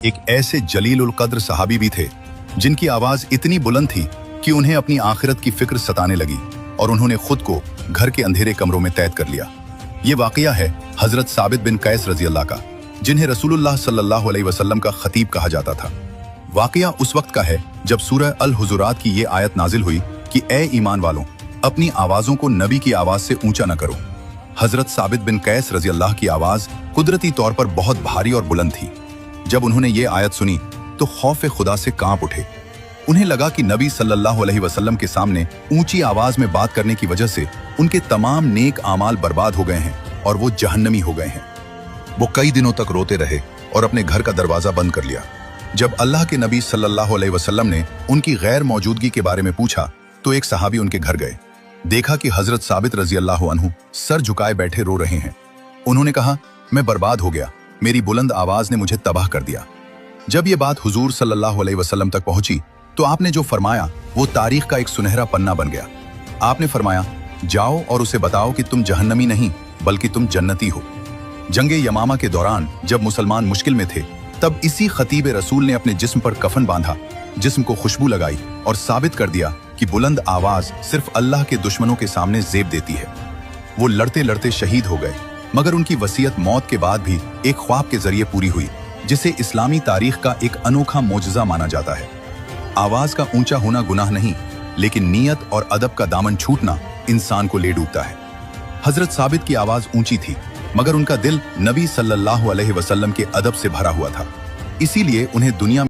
एक ऐसे जलील उल कद्र सहाबी भी थे जिनकी आवाज इतनी बुलंद थी कि उन्हें अपनी आखिरत की फिक्र सताने लगी और उन्होंने खुद को घर के अंधेरे कमरों में कैद कर लिया। ये वाकया है हजरत साबित बिन कैस रजी अल्लाह का, जिन्हें रसूलुल्लाह सल्लल्लाहु अलैहि वसल्लम का खतीब कहा जाता था। वाकया उस वक्त का है जब सूरह अल हुजुरात की ये आयत नाजिल हुई कि ए ईमान वालों, अपनी आवाजों को नबी की आवाज से ऊंचा न करो। हजरत साबित बिन कैस रजी अल्लाह की आवाज कुदरती तौर पर बहुत भारी और बुलंद थी। जब उन्होंने ये आयत सुनी तो खौफ खुदा से कांप उठे। उन्हें लगा कि नबी सल्लल्लाहु अलैहि वसल्लम के सामने ऊंची आवाज में बात करने की वजह से उनके तमाम नेक आमाल बर्बाद हो गए हैं और वो जहन्नमी हो गए हैं। वो कई दिनों तक रोते रहे और अपने घर का दरवाजा बंद कर लिया। जब अल्लाह के नबी सल्लल्लाहु अलैहि वसल्लम ने उनकी गैर मौजूदगी के बारे में पूछा तो एक सहाबी उनके घर गए। देखा कि हजरत साबित रजी अल्लाह अन्हु सर झुकाए बैठे रो रहे हैं। उन्होंने कहा, मैं बर्बाद हो गया, मेरी बुलंद आवाज ने मुझे तबाह कर दिया। जब ये बात हुजूर सल्लल्लाहु अलैहि वसल्लम तक पहुंची तो आपने जो फरमाया वो तारीख का एक सुनहरा पन्ना बन गया। आपने फरमाया, जाओ और उसे बताओ कि तुम जहन्नमी नहीं बल्कि तुम जन्नती हो। जंगे यमामा के दौरान जब मुसलमान मुश्किल में थे तब इसी खतीब रसूल ने अपने जिस्म पर कफन बांधा, जिस्म को खुशबू लगाई और साबित कर दिया कि बुलंद आवाज सिर्फ अल्लाह के दुश्मनों के सामने जेब देती है। वो लड़ते लड़ते शहीद हो गए, मगर उनकी वसीयत मौत के बाद भी एक ख्वाब के जरिए पूरी हुई, जिसे इस्लामी तारीख का एक अनोखा मोजज़ा माना जाता है। आवाज का ऊंचा होना गुनाह नहीं, लेकिन नियत और अदब का दामन छूटना इंसान को ले डूबता है। हजरत साबित की आवाज ऊंची थी, मगर उनका दिल नबी सल्लल्लाहु अलैहि वसल्लम के अदब से भरा हुआ था। इसीलिए उन्हें दुनिया